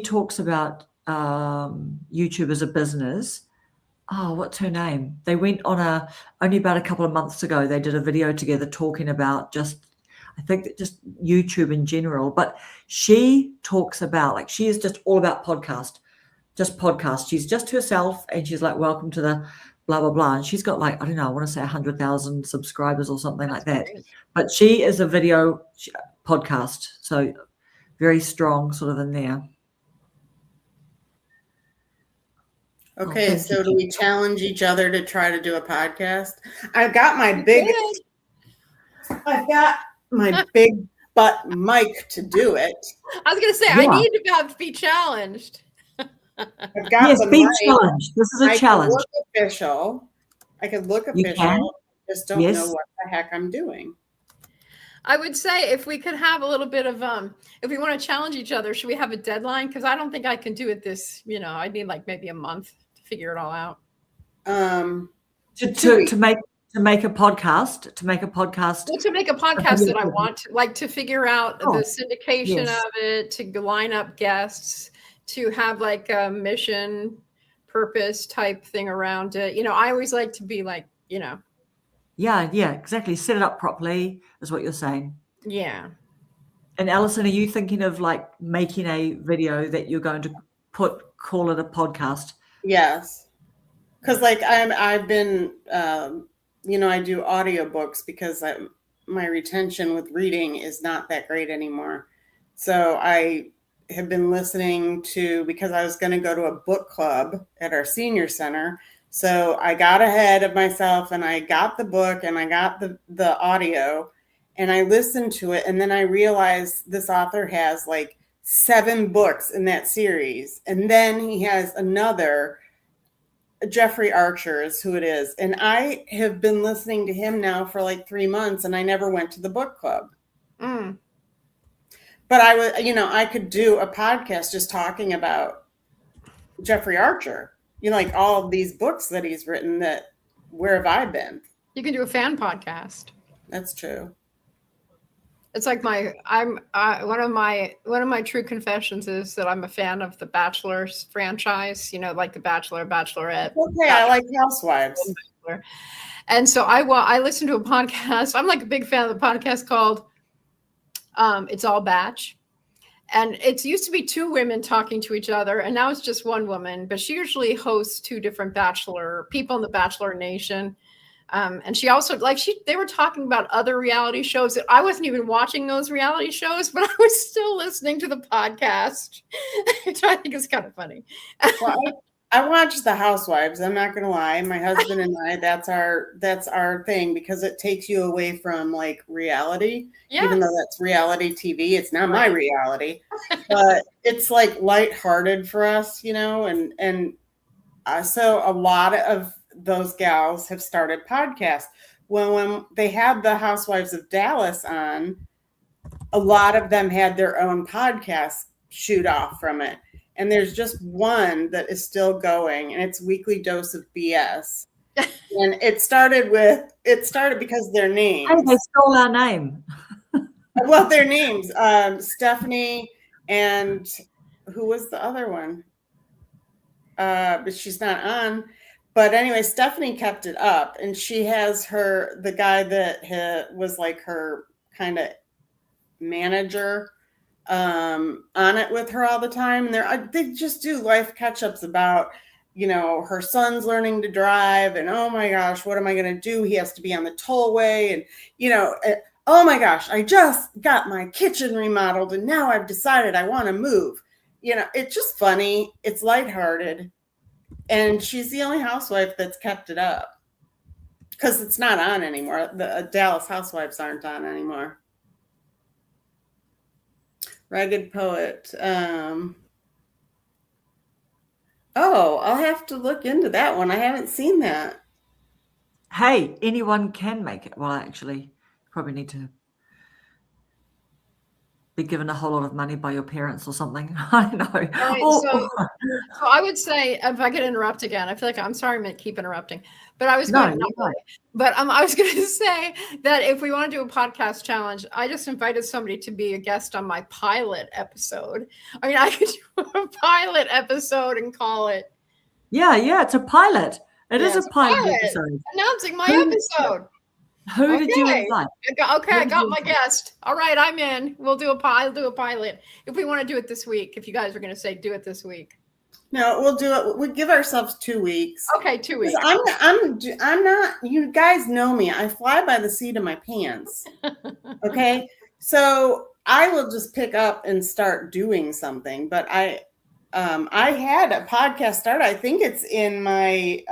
talks about YouTube as a business. Oh, what's her name? They went on only about a couple of months ago, they did a video together talking about just YouTube in general. But she talks about, like, she is just all about podcast. She's just herself, and she's like, welcome to the blah, blah, blah. And she's got, like, I don't know, I want to say 100,000 subscribers or something like that. Great. But she is a video podcast. So very strong sort of in there. Okay, thank so you. do we challenge each other to try to do a podcast? I've got my big butt mic to do it. I was going to say, Yeah. I need to be challenged. I've got Yes, the be mic. challenged. This is a I challenge. Can look official. I could look You can? official. Just don't Yes. know what the heck I'm doing. I would say if we could have a little bit of, if we want to challenge each other, should we have a deadline? Because I don't think I can do it I need like maybe a month to figure it all out. To make a podcast. Well, to make a podcast that I want, to figure out Oh, the syndication yes. of it, to line up guests, to have like a mission purpose type thing around it. I always like to be like, Yeah, exactly. Set it up properly is what you're saying. yeah. And Alison, are you thinking of like making a video that you're going to call it a podcast? Yes. Because I've been, I do audiobooks because my retention with reading is not that great anymore. So I have been listening to, because I was going to go to a book club at our senior center. So I got ahead of myself and I got the book and I got the audio and I listened to it. And then I realized this author has like 7 books in that series. And then he has another, Jeffrey Archer is who it is. And I have been listening to him now for like 3 months and I never went to the book club. Mm. But I would, I could do a podcast just talking about Jeffrey Archer, like all of these books that he's written. Where have I been? You can do a fan podcast. That's true. It's like one of my true confessions is that I'm a fan of the Bachelor franchise, like the Bachelor, Bachelorette. Okay, I like Housewives. And so I listen to a podcast. I'm like a big fan of the podcast called It's All Batch. And it used to be 2 women talking to each other, and now it's just one woman, but she usually hosts 2 different people in the Bachelor Nation. And she also they were talking about other reality shows that I wasn't even watching those reality shows, but I was still listening to the podcast, which I think is kind of funny. Well, I watch The Housewives. I'm not gonna lie. My husband and I, that's our thing because it takes you away from like reality. Yeah. Even though that's reality TV, it's not my reality, but it's like lighthearted for us, and so a lot of those gals have started podcasts. When they had the Housewives of Dallas on, a lot of them had their own podcast shoot off from it. And there's just one that is still going, and it's Weekly Dose of BS. And it started because their names. Hey, they stole our name. Well, their names, Stephanie and who was the other one? But she's not on. But anyway, Stephanie kept it up, and she has the guy that was like her kind of manager on it with her all the time. And they just do life catch-ups about, her son's learning to drive, and oh my gosh, what am I going to do? He has to be on the tollway, and oh my gosh, I just got my kitchen remodeled, and now I've decided I want to move. It's just funny. It's lighthearted, and she's the only housewife that's kept it up because it's not on anymore. The Dallas Housewives aren't on anymore. Ragged Poet. I'll have to look into that one. I haven't seen that. Hey, anyone can make it. Well, actually, probably need to be given a whole lot of money by your parents or something. I don't know. Right, so I would say, if I could interrupt again, I feel like I'm sorry to keep interrupting, but I was going I was going to say that if we want to do a podcast challenge, I just invited somebody to be a guest on my pilot episode. I mean, I could do a pilot episode and call it. Yeah, it's a pilot. It is a pilot episode. Announcing my episode. Who did you invite? I got my guest. All right, I'm in. We'll do a pilot if we want to do it this week. If you guys are going to say do it this week. No, we'll do it. We give ourselves 2 weeks. Okay, 2 weeks. I'm not. You guys know me. I fly by the seat of my pants. Okay, so I will just pick up and start doing something. But I had a podcast start. I think it's in my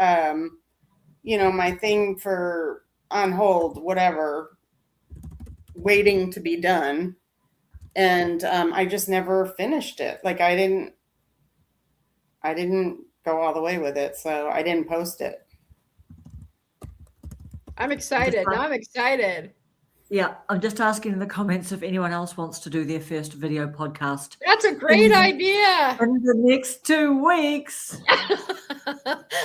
my thing for on hold, whatever, waiting to be done. And I just never finished it. Like I didn't go all the way with it. So I didn't post it. I'm excited. Now I'm excited. Yeah, I'm just asking in the comments if anyone else wants to do their first video podcast. That's a great idea. In the next 2 weeks.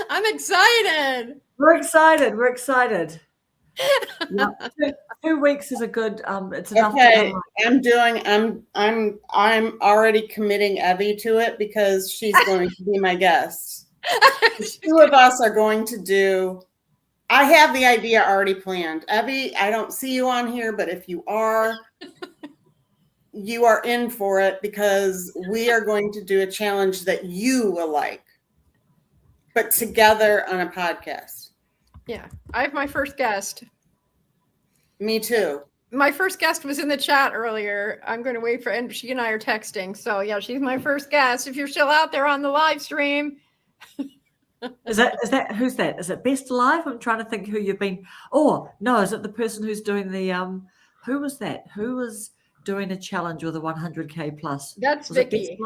I'm excited. We're excited. Yeah, 2 weeks is a good. It's enough. Okay, I'm already committing Evie to it because she's going to be my guest. The 2 of us are going to do. I have the idea already planned. Evie, I don't see you on here, but if you are in for it because we are going to do a challenge that you will like, but together on a podcast. Yeah, I have my first guest. Me too. My first guest was in the chat earlier. I'm going to wait for, and she and I are texting. So yeah, she's my first guest. If you're still out there on the live stream. Is that who's that? Is it Best Alive? I'm trying to think who you've been. Oh no, is it the person who's doing the who was that? Who was doing a challenge with a 100K plus? That's Vicky.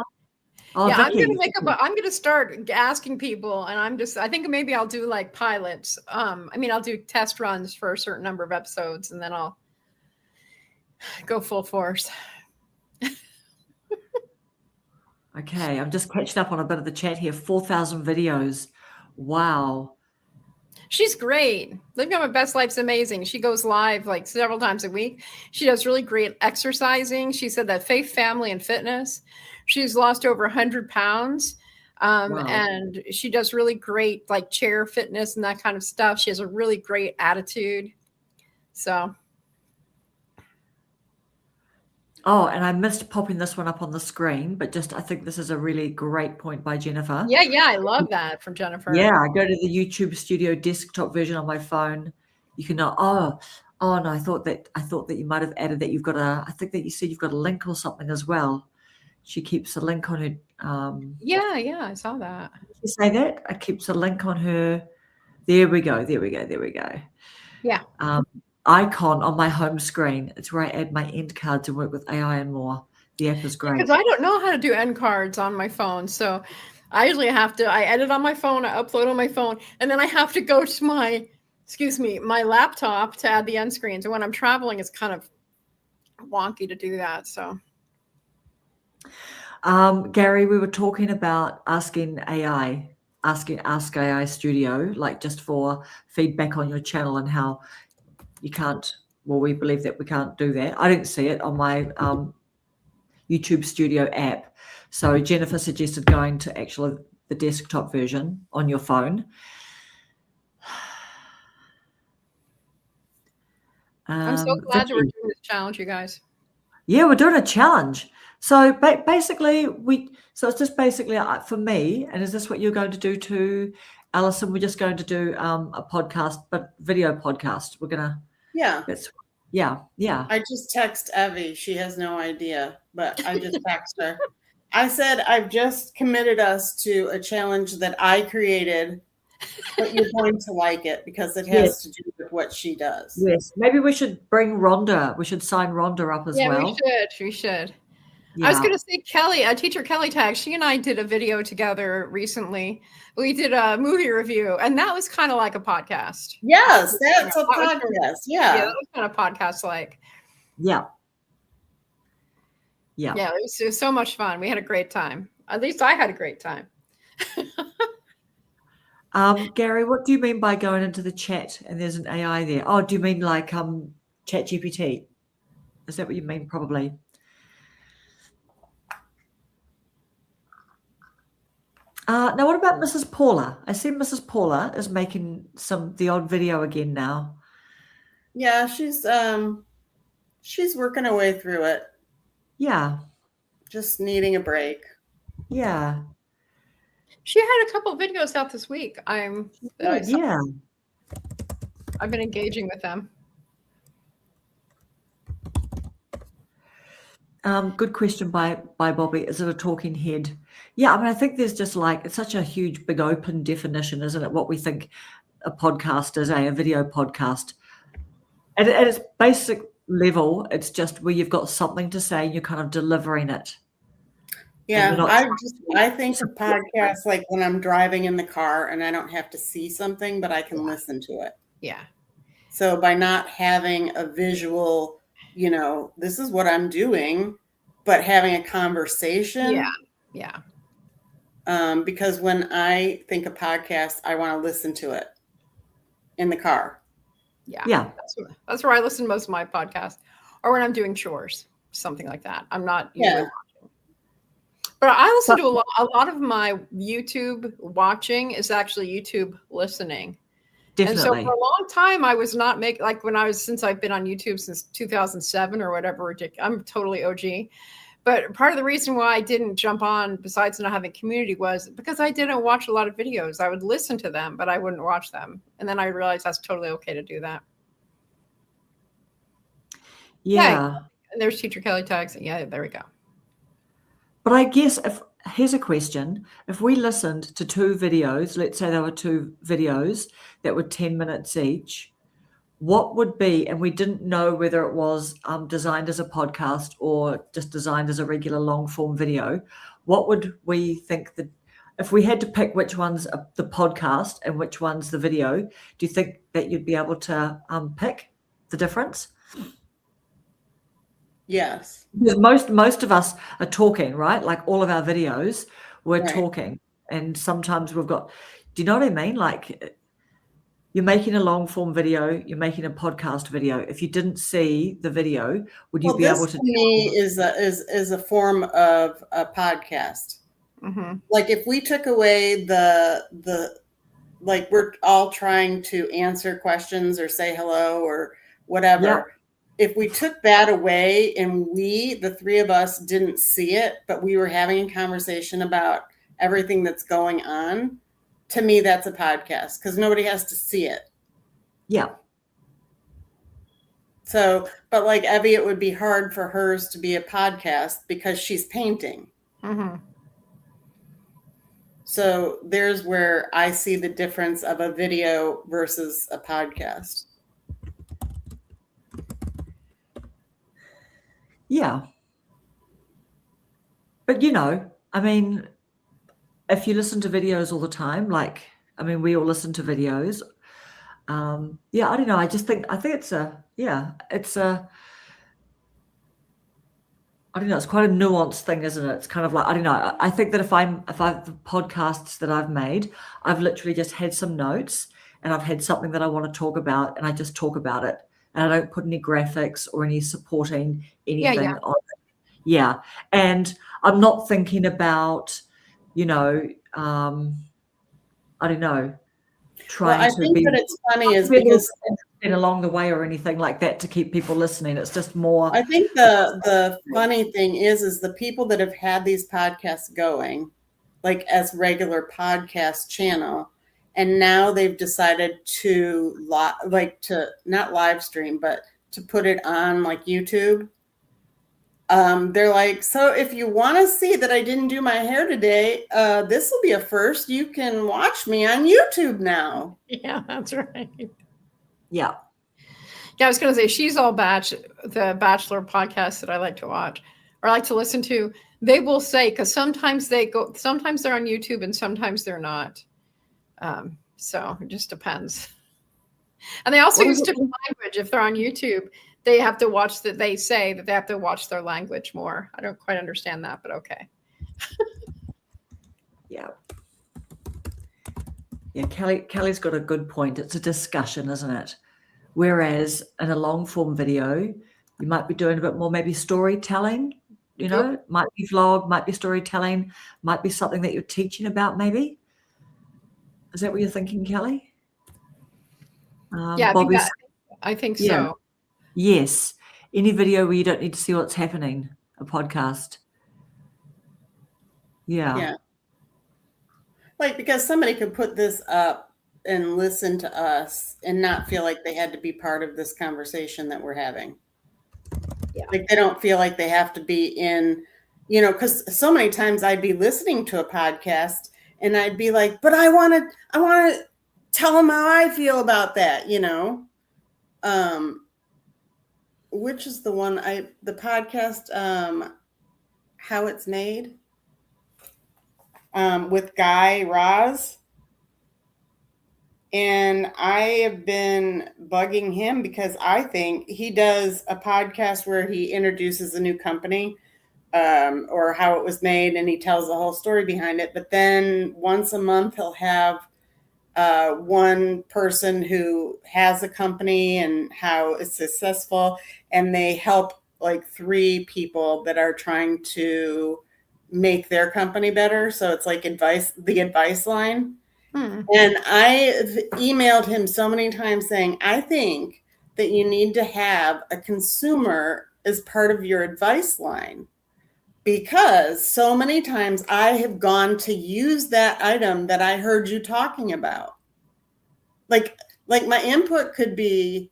Oh, yeah, Vicky. I'm gonna start asking people, and I think maybe I'll do like pilots. I'll do test runs for a certain number of episodes, and then I'll go full force. Okay, I'm just catching up on a bit of the chat here. 4,000 videos. Wow. She's great. Living on My Best Life's amazing. She goes live like several times a week. She does really great exercising. She said that faith, family, and fitness. She's lost over 100 pounds. Wow. And she does really great like chair fitness and that kind of stuff. She has a really great attitude. So. Oh, and I missed popping this one up on the screen, but I think this is a really great point by Jennifer. Yeah, I love that from Jennifer. Yeah, I go to the YouTube Studio desktop version on my phone. You can know. Oh no, I thought that you might have added that you've got I think that you said you've got a link or something as well. She keeps a link on her. Yeah, I saw that. Did you say that? It keeps a link on her. There we go. Yeah. Icon on my home screen. It's where I add my end cards and work with AI and more. The app is great. Because I don't know how to do end cards on my phone. So I usually I edit on my phone, I upload on my phone, and then I have to go to my laptop to add the end screens. And when I'm traveling, it's kind of wonky to do that. So Gary, we were talking about asking Ask AI Studio, like just for feedback on your channel and how you can't, well, we believe that we can't do that. I didn't see it on my YouTube Studio app. So Jennifer suggested going to actually the desktop version on your phone. I'm so glad that we're doing this challenge, you guys. Yeah, we're doing a challenge. So basically, it's just basically for me. And is this what you're going to do too, Alison? We're just going to do a podcast, but video podcast. We're gonna. Yeah. Yeah. I just text Evie. She has no idea, but I just text her. I said, I've just committed us to a challenge that I created, but you're going to like it because it has to do with what she does. Yes. Maybe we should bring Rhonda. We should sign Rhonda up as well. Yeah, we should. Yeah. I was going to say Kelly, teacher Kelly Tag, she and I did a video together recently. We did a movie review, and that was kind of like a podcast. Yes, that's a podcast. Yeah, that was kind of podcast-like. Yeah, it was so much fun. We had a great time. At least I had a great time. Gary, what do you mean by going into the chat and there's an AI there? Oh, do you mean like ChatGPT? Is that what you mean? Probably. Now, what about Mrs. Paula? I see Mrs. Paula is making the odd video again now. Yeah, she's working her way through it. Yeah. Just needing a break. Yeah. She had a couple of videos out this week. I've been engaging with them. Good question by Bobby. Is it a talking head? Yeah, I mean, I think there's just it's such a huge, big, open definition, isn't it? What we think a podcast is, a video podcast. At its basic level, it's just where you've got something to say and you're kind of delivering it. Yeah, I think of podcasts like when I'm driving in the car and I don't have to see something, but I can listen to it. Yeah. So by not having a visual, this is what I'm doing, but having a conversation. Yeah. Because when I think of podcasts, I want to listen to it in the car. Yeah. That's where I listen to most of my podcasts, or when I'm doing chores, something like that. I'm not usually watching. But I listen to a lot of my YouTube watching is actually YouTube listening. Definitely. And so for a long time, I was not making, since I've been on YouTube since 2007 or whatever, I'm totally OG. But part of the reason why I didn't jump on, besides not having community, was because I didn't watch a lot of videos. I would listen to them, but I wouldn't watch them. And then I realized that's totally okay to do that. Yeah. And there's Teacher Kelly Tags. Yeah, there we go. But I guess here's a question. If we listened to two videos, let's say there were two videos that were 10 minutes each, what would be, and we didn't know whether it was designed as a podcast or just designed as a regular long form video, what would we think that if we had to pick which one's the podcast and which one's the video, do you think that you'd be able to pick the difference? Yes. Because most of us are talking, right? Like all of our videos, we're talking. And sometimes we've got, do you know what I mean? Like you're making a long form video, you're making a podcast video. If you didn't see the video, would you be able to? To me is a form of a podcast. Mm-hmm. Like if we took away the like we're all trying to answer questions or say hello or whatever. Yeah. If we took that away and the three of us didn't see it, but we were having a conversation about everything that's going on, to me, that's a podcast because nobody has to see it. Yeah. So, but like Evie, it would be hard for hers to be a podcast because she's painting. Mm-hmm. So there's where I see the difference of a video versus a podcast. Yeah. But I mean, if you listen to videos all the time, like, I mean, we all listen to videos. Yeah, I don't know. I think it's I don't know, it's quite a nuanced thing, isn't it? It's kind of like, I don't know. I think that if the podcasts that I've made, I've literally just had some notes and I've had something that I want to talk about and I just talk about it. And I don't put any graphics or any supporting anything Yeah. on it. Yeah. And I'm not thinking about, I don't know, Well, trying I to think be that it's funny is really because interesting along the way or anything like that to keep people listening. It's just more. I think the funny thing is the people that have had these podcasts going, like as regular podcast channel, and now they've decided to not live stream, but to put it on like YouTube. They're like, so if you want to see that I didn't do my hair today, this will be a first. You can watch me on YouTube now. Yeah, that's right. Yeah. Yeah, I was going to say She's All Batch, the Bachelor podcast that I like to watch or like to listen to. They will say, because sometimes they're on YouTube and sometimes they're not. So it just depends. And they also use different language. If they're on YouTube, they have to watch that. They say that they have to watch their language more. I don't quite understand that, but okay. Yeah. Yeah, Kelly's got a good point. It's a discussion, isn't it? Whereas in a long form video, you might be doing a bit more maybe storytelling, Yep. Might be vlog, might be storytelling, might be something that you're teaching about maybe. Is that what you're thinking, Kelly? Yeah, Bobby, I think yeah. so. Yes. Any video where you don't need to see what's happening, a podcast. Yeah. Like, because somebody could put this up and listen to us and not feel like they had to be part of this conversation that we're having. Yeah. Like they don't feel like they have to be in, because so many times I'd be listening to a podcast and I'd be like, but I want to tell them how I feel about that, which is the one the podcast, How It's Made, with Guy Raz. And I have been bugging him because I think he does a podcast where he introduces a new company or how it was made, and he tells the whole story behind it. But then once a month, he'll have one person who has a company and how it's successful, and they help like 3 people that are trying to make their company better. So it's like the advice line. And I've emailed him so many times saying, I think that you need to have a consumer as part of your advice line, because so many times I have gone to use that item that I heard you talking about. Like my input could be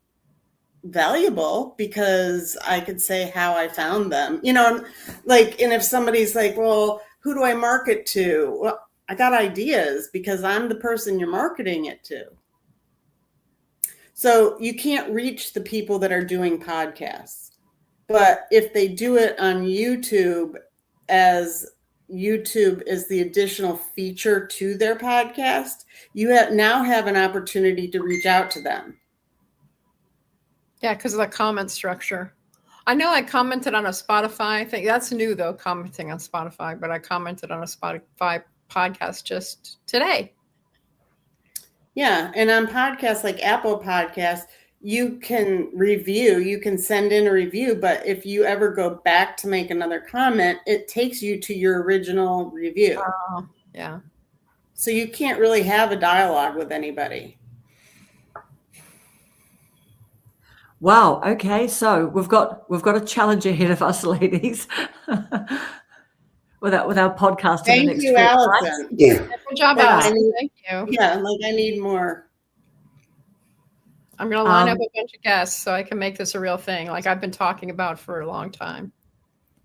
valuable because I could say how I found them, and if somebody's like, well, who do I market to? Well, I got ideas because I'm the person you're marketing it to. So you can't reach the people that are doing podcasts. But if they do it on YouTube, as YouTube is the additional feature to their podcast, you now have an opportunity to reach out to them. Yeah, because of the comment structure. I know I commented on a Spotify thing. That's new, though, commenting on Spotify. But I commented on a Spotify podcast just today. Yeah. And on podcasts like Apple Podcasts, you can send in a review. But if you ever go back to make another comment, it takes you to your original review. Oh, yeah. So you can't really have a dialogue with anybody. Wow. Okay. So we've got a challenge ahead of us, ladies. with our podcast. Thank you, Allison. Yeah. Good job, Allison. Thank you. Yeah, I need more. I'm going to line up a bunch of guests so I can make this a real thing, like I've been talking about for a long time.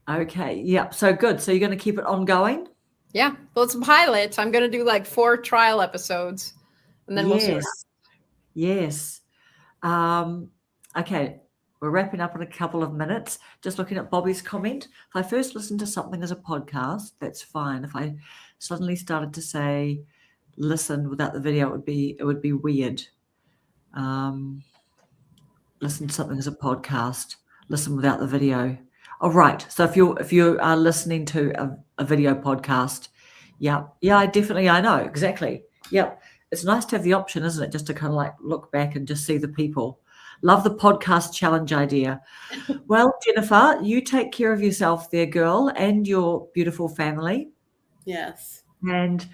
Okay. Yep. So good. So you're going to keep it ongoing? Yeah. Well, it's a pilot. I'm going to do like 4 trial episodes, and then we'll see. Yes. Okay. We're wrapping up in a couple of minutes. Just looking at Bobby's comment. If I first listened to something as a podcast, that's fine. If I suddenly started to say listen without the video, it would be weird. Listen to something as a podcast. Listen without the video. Oh, right. So if you are listening to a video podcast, yeah, I know exactly. Yep. It's nice to have the option, isn't it? Just to kind of like look back and just see the people. Love the podcast challenge idea. Well, Jennifer, you take care of yourself there, girl, and your beautiful family. Yes. And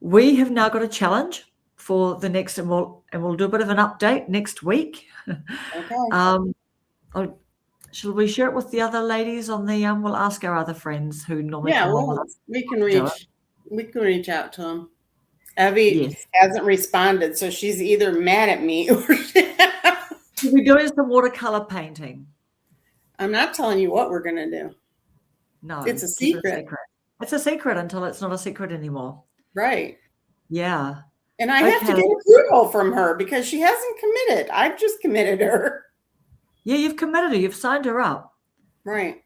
we have now got a challenge for the next, and we'll do a bit of an update next week. Okay. Shall we share it with the other ladies on the? We'll ask our other friends who normally Yeah, come on well, with us. we can reach out to him. Evie Yes. hasn't responded, so she's either mad at me or We're doing some watercolor painting. I'm not telling you what we're gonna do. No, It's a keep it secret. It's a secret until it's not a secret anymore. Right. Yeah. And I have to Okay. get approval from her because she hasn't committed. I've just committed her. Yeah, you've committed her. You've signed her up. Right.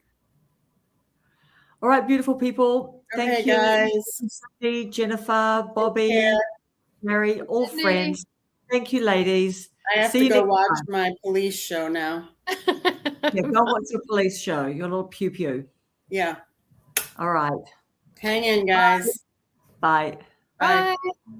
All right, beautiful people. Thank Okay, you, guys. Cindy, Jennifer, Bobby, care. Mary, all Cindy. friends. Thank you, ladies. I have See to you go next watch time. my police show now. Yeah, go watch your police show, your little pew pew. Yeah. All right. Hang in, guys. Bye. Bye. Bye.